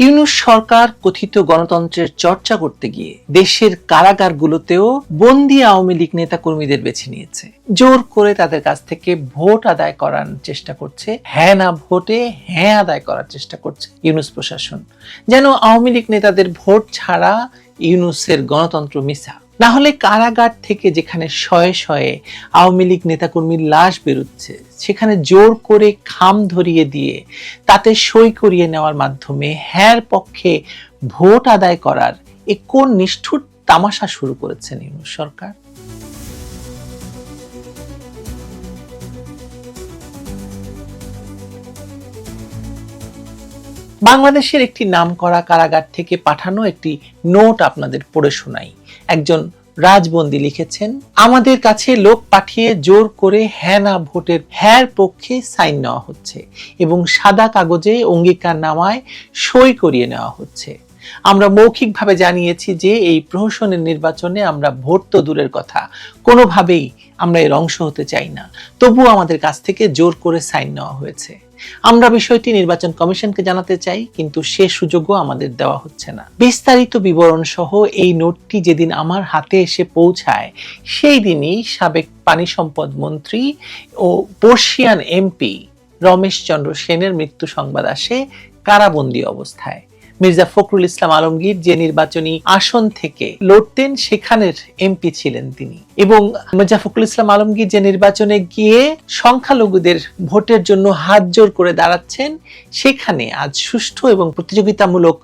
ইউনূস সরকার কথিত গণতন্ত্রের চর্চা করতে গিয়ে দেশের কারাগারগুলোতেও বন্দী আওয়ামী লীগ নেতা কর্মীদের বেছে নিয়েছে। জোর করে তাদের কাছ থেকে ভোট আদায় করার চেষ্টা করছে, হ্যাঁ না ভোটে হ্যাঁ আদায় করার চেষ্টা করছে ইউনূস প্রশাসন, যেন আওয়ামী লীগ নেতাদের ভোট ছাড়া ইউনূসের গণতন্ত্র মিথ্যা। না হলে কারাগার থেকে যেখানে শয়ে শয়ে আওয়ামী লীগ নেতাকর্মীর লাশ বেরোচ্ছে, সেখানে জোর করে খাম ধরিয়ে দিয়ে তাতে সই করিয়ে নেওয়ার মাধ্যমে হ্যার পক্ষে ভোট আদায় করার এ কোন নিষ্ঠুর তামাশা শুরু করেছেন ইউনূস সরকার? বাংলাদেশের একটি নামকরা কারাগার থেকে পাঠানো একটি নোট আপনাদের পড়ে শোনাই। একজন রাজবন্দী লিখেছেন, আমাদের কাছে লোক পাঠিয়ে জোর করে হ্যাঁ না ভোটের হ্যার পক্ষে সাইন নেওয়া হচ্ছে এবং সাদা কাগজে অঙ্গীকারনামায় সই করিয়ে নেওয়া হচ্ছে। আমরা মৌখিকভাবে জানিয়েছি যে এই প্রহসনের নির্বাচনে আমরা ভোট তো দূরের কথা, কোনোভাবেই আমরা এর অংশ হতে চাই না, তবুও আমাদের কাছ থেকে জোর করে সাইন নেওয়া হয়েছে। আমরা বিষয়টি নির্বাচন কমিশনকে জানাতে চাই, কিন্তু সে সুযোগও আমাদের দেওয়া হচ্ছে না। বিস্তারিত বিবরণ সহ এই নোটটি যেদিন আমার হাতে এসে পৌঁছায়, সেই দিনই সাবেক পানি সম্পদ মন্ত্রী ও বর্ষিয়ান এমপি রমেশ চন্দ্র সেনের মৃত্যু সংবাদ আসে কারাবন্দী অবস্থায়। মির্জা ফখরুল ইসলাম আলমগীর যে নির্বাচনী আসন থেকে লড়তেন, সেখানের এমপি ছিলেন তিনি, এবং মির্জা ফখরুল ইসলাম আলমগীর যে নির্বাচনে গিয়ে সংখ্যালঘুদের ভোটের জন্য হাত জোর করে দাঁড়াচ্ছেন, সেখানে আজ সুষ্ঠু এবং প্রতিযোগিতামূলক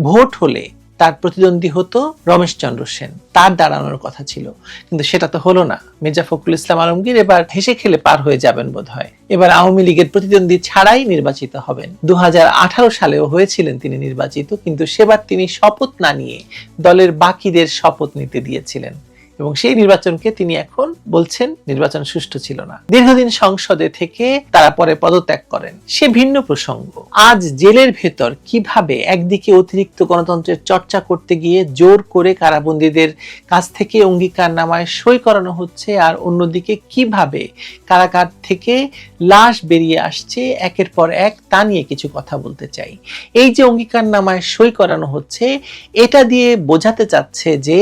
ভোট হলে তার প্রতিদ্বন্দ্বী হতো রমেশ চন্দ্র সেন, তার দাঁড়ানোর কথা ছিল, কিন্তু সেটা তো হলো না। মির্জা ফখরুল ইসলাম আলমগীর এবার হেসে খেলে পার হয়ে যাবেন বোধহয়, এবার আওয়ামী লীগের প্রতিদ্বন্দ্বী ছাড়াই নির্বাচিত হবেন। 2018 সালেও হয়েছিলেন তিনি নির্বাচিত, কিন্তু সেবার তিনি শপথ না নিয়ে দলের বাকিদের শপথ নিতে দিয়েছিলেন, এবং সেই নির্বাচনকে তিনি এখন বলছেন নির্বাচন সুষ্ঠু ছিল না। দীর্ঘদিন সংসদে থেকে তারা পরে পদত্যাগ করেন, সে ভিন্ন প্রসঙ্গ। আজ জেলের ভেতর কিভাবে একদিকে অতিরিক্ত গণতন্ত্রের চর্চা করতে গিয়ে জোর করে কারাবন্দীদের কাছ থেকে অঙ্গীকারনামায় সই করানো হচ্ছে, আর অন্যদিকে কিভাবে কারাগার থেকে লাশ বেরিয়ে আসছে একের পর এক, তা নিয়ে কিছু কথা বলতে চাই। এই যে অঙ্গীকারনামায় সই করানো হচ্ছে, এটা দিয়ে বোঝাতে চাচ্ছে যে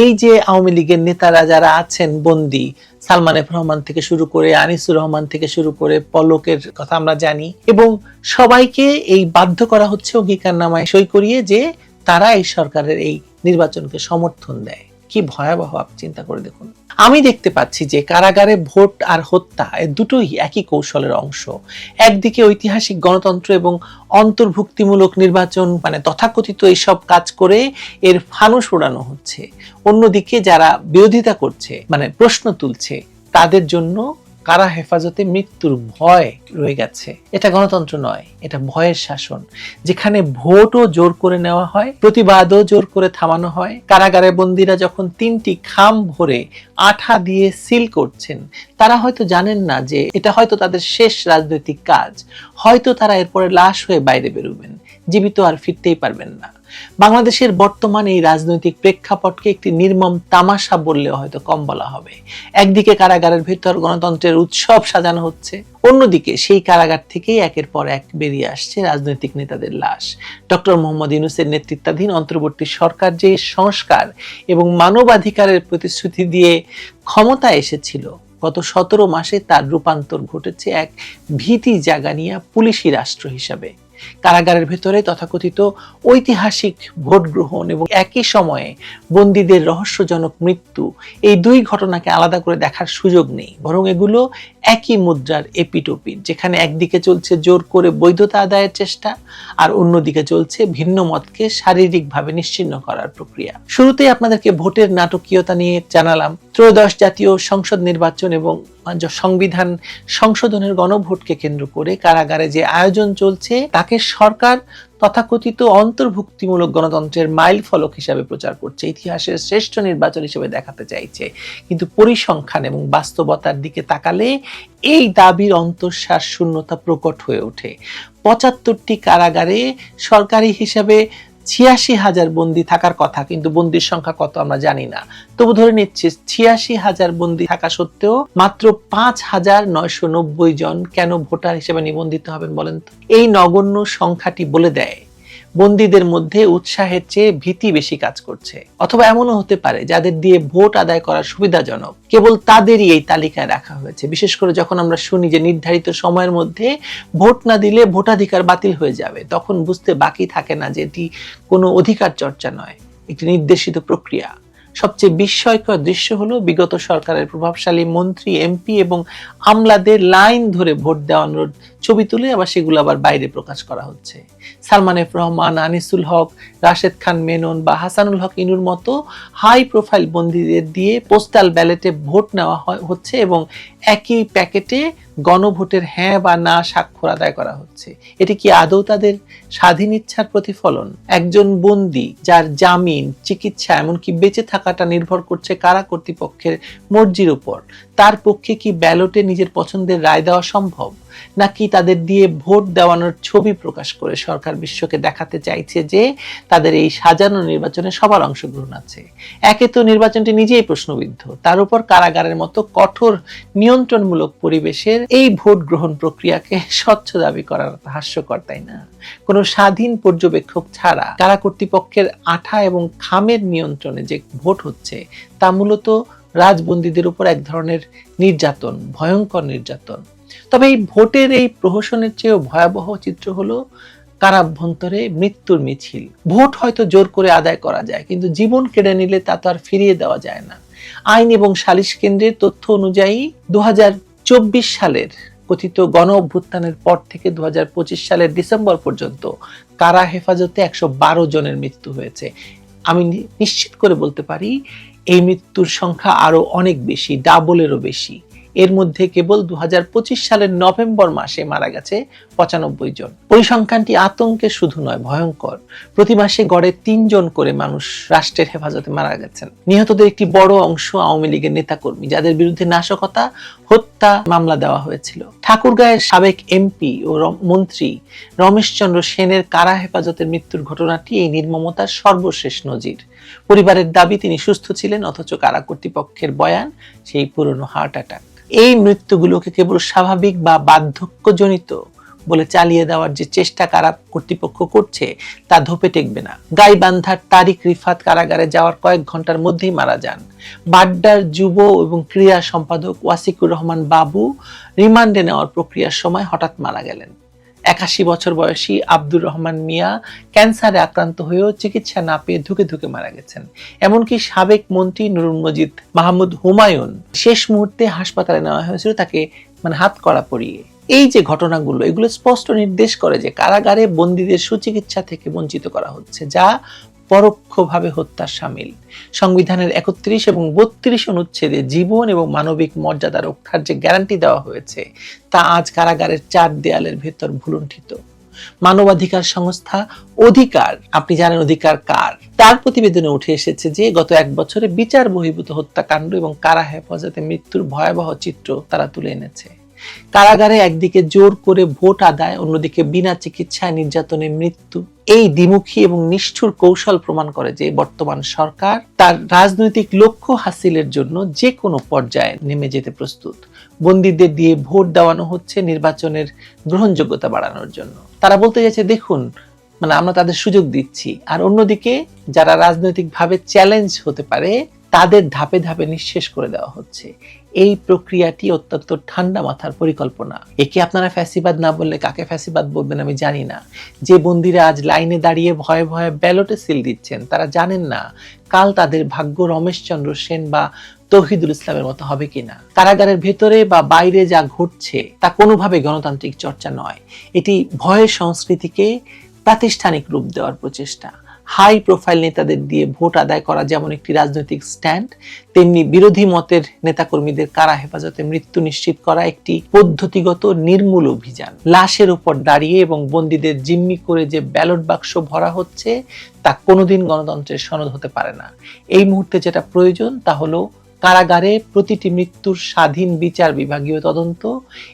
এই যে আওয়ামী লীগের নেতারা যারা আছেন বন্দী, সালমান এফ রহমান থেকে শুরু করে আনিসুর রহমান থেকে শুরু করে পলকের কথা আমরা জানি, এবং সবাইকে এই বাধ্য করা হচ্ছে অঙ্গীকারনামায় সই করিয়ে যে তারা এই সরকারের এই নির্বাচনকে সমর্থন দেয়। কি ভয়াবহ, আপনি চিন্তা করে দেখুন। আমি দেখতে পাচ্ছি যে কারাগারে ভোট আর হত্যা এই দুটোই একই কৌশলের অংশ। একদিকে ঐতিহাসিক গণতন্ত্র এবং অন্তর্ভুক্তিমূলক নির্বাচন মানে তথাকথিত এইসব কাজ করে এর ফানুস ওড়ানো হচ্ছে, অন্যদিকে যারা বিরোধিতা করছে মানে প্রশ্ন তুলছে, তাদের জন্য কারা হেফাজতে মৃত্যুর ভয় রয়ে গেছে। এটা গণতন্ত্র নয়, এটা ভয়ের শাসন, যেখানে ভোটও জোর করে নেওয়া হয়, প্রতিবাদও জোর করে থামানো হয়। কারাগারে বন্দীরা যখন 3টি খাম ভরে আঠা দিয়ে সিল করছেন, তারা হয়তো জানেন না যে এটা হয়তো তাদের শেষ রাজনৈতিক কাজ, হয়তো তারা এরপরে লাশ হয়ে বাইরে বেরোবেন, জীবিত আর ফিরতেই পারবেন না। বাংলাদেশের বর্তমান এই রাজনৈতিক প্রেক্ষাপটকে একটি নির্মম তামাশা বললেও হয়তো কম বলা হবে। একদিকে কারাগারের ভেতর গণতন্ত্রের উৎসব সাজানো হচ্ছে, অন্যদিকে সেই কারাগার থেকেই একের পর এক বেরিয়ে আসছে রাজনৈতিক নেতাদের লাশ। ডক্টর মোহাম্মদ ইউনূসের নেতৃত্বাধীন অন্তর্বর্তী সরকার যে সংস্কার এবং মানবাধিকারের প্রতিশ্রুতি দিয়ে ক্ষমতা এসেছিল, গত 17 মাসে তার রূপান্তর ঘটেছে এক ভীতি জাগানিয়া পুলিশি রাষ্ট্র হিসাবে। কারাগারের ভেতরে তথাকথিত ঐতিহাসিক ভোট গ্রহণ এবং একই সময়ে বন্দীদের রহস্যজনক মৃত্যু, এই দুই ঘটনাকে আলাদা করে দেখার সুযোগ নেই, বরং এগুলো একই মুদ্রার এপিটোপিট, যেখানে একদিকে চলছে জোর করে বৈধতা আদায়ের চেষ্টা, আর অন্যদিকে চলছে ভিন্ন মতকে শারীরিকভাবে নিশ্চিহ্ন করার প্রক্রিয়া। শুরুতেই আপনাদেরকে ভোটের নাটকীয়তা নিয়ে জানালাম। ত্রয়োদশ জাতীয় সংসদ নির্বাচন এবং সংবিধান সংশোধনের গণভোটকে কেন্দ্র করে কারাগারে যে আয়োজন চলছে, তাকে সরকার তথাকথিত অন্তর্ভুক্তিমূলক গণতন্ত্রের মাইল ফলক হিসাবে প্রচার করছে, ইতিহাসের শ্রেষ্ঠ নির্বাচন হিসেবে দেখাতে চাইছে। কিন্তু পরিসংখ্যান এবং বাস্তবতার দিকে তাকালে এই দাবির অন্তঃসার শূন্যতা প্রকট হয়ে ওঠে। 75টি কারাগারে সরকারি হিসাবে 86,000 বন্দী থাকার কথা, কিন্তু বন্দীর সংখ্যা কত আমরা জানি না। তবু ধরে নিচ্ছি 86,000 বন্দী থাকা সত্ত্বেও মাত্র 5,990 জন কেন ভোটার হিসেবে নিবন্ধিত হবেন বলেন তো? এই নগণ্য সংখ্যাটি বলে দেয় বন্দীদের মধ্যে উৎসাহের চেয়ে ভীতি বেশি কাজ করছে। অথবা এমনও হতে পারে যাদের দিয়ে ভোট আদায় করা সুবিধাজনক কেবল তাদেরই এই তালিকায় রাখা হয়েছে। বিশেষ করে যখন আমরা শুনি যে নির্ধারিত সময়ের মধ্যে ভোট না দিলে ভোটাধিকার বাতিল হয়ে যাবে, তখন বুঝতে বাকি থাকে না যে এটি কোনো অধিকার চর্চা নয়, একটি নির্দেশিত প্রক্রিয়া। সবচেয়ে বিস্ময়কর দৃশ্য হলো বিগত সরকারের প্রভাবশালী মন্ত্রী, এমপি এবং আমলাদের লাইন ধরে ভোট দেওয়ানোর ছবি তুলে আবার সেগুলো আবার বাইরে প্রকাশ করা হচ্ছে। সালমান এফ রহমান, আনিসুল হক, রাশেদ খান মেনন বা হাসানুল হক ইনুর মতো হাই প্রোফাইল বন্দীদের দিয়ে পোস্টাল ব্যালটে ভোট নেওয়া হচ্ছে এবং একই প্যাকেটে গণভোটের হ্যাঁ বা না স্বাক্ষর আদায় করা হচ্ছে। এটি কি আদৌ তাদের স্বাধীন ইচ্ছার প্রতিফলন? একজন বন্দী যার জামিন, চিকিৎসা, এমনকি বেঁচে থাকাটা নির্ভর করছে কারা কর্তৃপক্ষের মর্জির উপর, তার পক্ষে কি ব্যালটে নিজের পছন্দের রায় দেওয়া সম্ভব? নাকি তাদের দিয়ে ভোট দেওয়ানোর ছবি প্রকাশ করে সরকার বিশ্বকে দেখাতে চাইছে যে তাদের এই সাজানো নির্বাচনে সবার অংশগ্রহণ আছে? একে তো নির্বাচনটি নিজেই প্রশ্নবিদ্ধ, তার উপর কারাগারের মতো কঠোর নিয়ন্ত্রণমূলক পরিবেশের এই ভোট গ্রহণ প্রক্রিয়াকে স্বচ্ছ দাবি করার হাস্যকর, তাই না? কোনো স্বাধীন পর্যবেক্ষক ছাড়া কারা কর্তৃপক্ষের আঠা এবং খামের নিয়ন্ত্রণে যে ভোট হচ্ছে তা মূলত রাজবন্দীদের উপর এক ধরনের নির্যাতন, ভয়ঙ্কর নির্যাতন। তবে এই ভোটের এই প্রহসনের চেয়েও ভয়াবহ চিত্র হলো কারাভ্যন্তরে মৃত্যুর মিছিল। ভোট হয়তো জোর করে আদায় করা যায়, কিন্তু জীবন কেড়ে নিলে তা তো আর ফিরিয়ে দেওয়া যায় না। আইন এবং সালিশ কেন্দ্রের তথ্য অনুযায়ী 2024 সালের কথিত গণ অভ্যুত্থানের পর থেকে 2025 সালের ডিসেম্বর পর্যন্ত কারা হেফাজতে 112 জনের মৃত্যু হয়েছে। আমি নিশ্চিত করে বলতে পারি এই মৃত্যুর সংখ্যা আরো অনেক বেশি, ডাবলেরও বেশি। এর মধ্যে কেবল 2025 সালের নভেম্বর মাসে মারা গেছে 95 জন। পরিসংখ্যানটি আতঙ্কের শুধু নয়, ভয়ঙ্কর। প্রতি মাসে গড়ে 3 জন করে মানুষ রাষ্ট্রের হেফাজতে মারা গেছেন। নিহতদের একটি বড় অংশ আওয়ামী লীগের নেতাকর্মী, যাদের বিরুদ্ধে নাশকতা, হত্যা মামলা দেওয়া হয়েছিল। ঠাকুরগাঁয়ের সাবেক এমপি ও মন্ত্রী রমেশ চন্দ্র সেনের কারা হেফাজতের মৃত্যুর ঘটনাটি এই নির্মমতার সর্বশেষ নজির। পরিবারের দাবি তিনি সুস্থ ছিলেন, অথচ কারা কর্তৃপক্ষের বয়ান সেই পুরনো হার্ট অ্যাটাক। এই মৃত্যুগুলোকে কেবল স্বাভাবিক বা বার্ধক্যজনিত বলে চালিয়ে দেওয়ার যে চেষ্টা কারা কর্তৃপক্ষ করছে তা ধোপে টেকবে না। গাইবান্ধার তারিক রিফাত কারাগারে যাওয়ার কয়েক ঘন্টার মধ্যেই মারা যান। বাড্ডার যুব এবং ক্রীড়া সম্পাদক ওয়াসিকুর রহমান বাবু রিমান্ডে নেওয়ার প্রক্রিয়ার সময় হঠাৎ মারা গেলেন। 81 বছর বয়সী আব্দুর রহমান মিয়া ক্যান্সারে আক্রান্ত হয়েও চিকিৎসা না পেয়ে ধুকে ধুকে মারা গেছেন। এমনকি সাবেক মন্ত্রী নুরুল মজিদ মাহমুদ হুমায়ুন শেষ মুহূর্তে হাসপাতালে নেওয়া হয়েছিল তাকে হাত কড়া পরিয়ে। এই যে ঘটনাগুলো, এগুলো স্পষ্ট নির্দেশ করে যে কারাগারে বন্দীদের সুচিকিৎসা থেকে বঞ্চিত করা হচ্ছে, যা পরোক্ষভাবে হত্যার শামিল। সংবিধানের 31 এবং 32 অনুচ্ছেদে জীবন এবং মানবিক মর্যাদা রক্ষার যে গ্যারান্টি দেওয়া হয়েছে তা আজ কারাগারের 4 দেয়ালের ভেতর ভুলুণ্ঠিত। মানবাধিকার সংস্থা অধিকার, আপনি জানেন অধিকার কার, তার প্রতিবেদনে উঠে এসেছে যে গত 1 বছরে বিচার বহির্ভূত হত্যাকাণ্ড এবং কারা হেফাজতে মৃত্যুর ভয়াবহ চিত্র তারা তুলে এনেছে। কারাগারে একদিকে জোর করে ভোট আদায়, অন্যদিকে বিনা চিকিৎসায় নির্যাতনে মৃত্যু। এই দ্বিমুখী এবং নিষ্ঠুর কৌশল প্রমাণ করে যে বর্তমান সরকার তার রাজনৈতিক লক্ষ্য হাসিলের জন্য যে কোনো পর্যায়ে নেমে যেতে প্রস্তুত। বন্দীদের দিয়ে ভোট দেওয়ানো হচ্ছে নির্বাচনের গ্রহণযোগ্যতা বাড়ানোর জন্য। তারা বলতে চাইছে দেখুন, আমরা তাদের সুযোগ দিচ্ছি, আর অন্যদিকে যারা রাজনৈতিকভাবে চ্যালেঞ্জ হতে পারে তাদের ধাপে ধাপে নিঃশেষ করে দেওয়া হচ্ছে। এই প্রক্রিয়াটি অত্যন্ত ঠান্ডা মাথার পরিকল্পনা। একে আপনারা ফ্যাসিবাদ না বললে কাকে ফ্যাসিবাদ বলবেন আমি জানি না। যে বন্দীরা আজ লাইনে দাঁড়িয়ে ভয়ে ভয়ে ব্যালটে সিল দিচ্ছেন, তারা জানেন না কাল তাদের ভাগ্য রমেশ চন্দ্র সেন বা তৌহিদুল ইসলামের মতো হবে কিনা। কারাগারের ভেতরে বা বাইরে যা ঘটছে তা কোনোভাবে গণতান্ত্রিক চর্চা নয়। এটি ভয়ের সংস্কৃতিকে প্রাতিষ্ঠানিক রূপ দেওয়ার প্রচেষ্টা। হাই প্রোফাইল নেতাদের দিয়ে ভোট আদায় করা যেমন একটি রাজনৈতিক স্ট্যান্ড, তেমনি বিরোধী মতের নেতাকর্মীদের কারা হেফাজতে মৃত্যু নিশ্চিত করা একটি পদ্ধতিগত নির্মূল অভিযান। লাশের উপর দাঁড়িয়ে এবং বন্দীদের জিম্মি করে যে ব্যালট বাক্স ভরা হচ্ছে তা কোনোদিন গণতন্ত্রের সনদ হতে পারে না। এই মুহূর্তে যেটা প্রয়োজন তা হলো কারাগারে প্রতিটি মৃত্যুর স্বাধীন বিচার, বিভাগীয় তদন্ত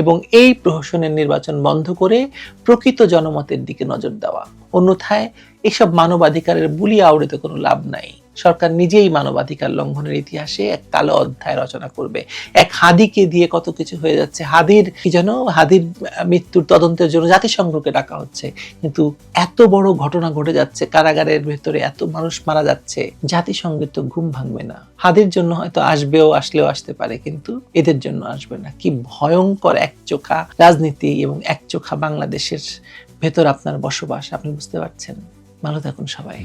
এবং এই প্রহসনের নির্বাচন বন্ধ করে প্রকৃত জনমতের দিকে নজর দেওয়া। অন্যথায় এসব মানবাধিকারের বুলি আউড়েতে কোনো লাভ নাই। সরকার নিজেই মানবাধিকার লঙ্ঘনের ইতিহাসে এক কালো অধ্যায় রচনা করবে। এক হাদিকে দিয়ে কত কিছু হয়ে যাচ্ছে। হাদির কি যেন, হাদির মৃত্যুর তদন্তের জন্য জাতিসংঘকে ডাকা হচ্ছে, কিন্তু এত বড় ঘটনা ঘটে যাচ্ছে, কারাগারের ভেতরে এত মানুষ মারা যাচ্ছে, জাতিসংঘের তো ঘুম ভাঙবে না। হাদির জন্য হয়তো আসলেও আসতে পারে, কিন্তু এদের জন্য আসবে না। কি ভয়ঙ্কর একচোখা রাজনীতি এবং একচোখা বাংলাদেশের ভেতর আপনার বসবাস, আপনি বুঝতে পারছেন। ভালো থাকুন সবাই।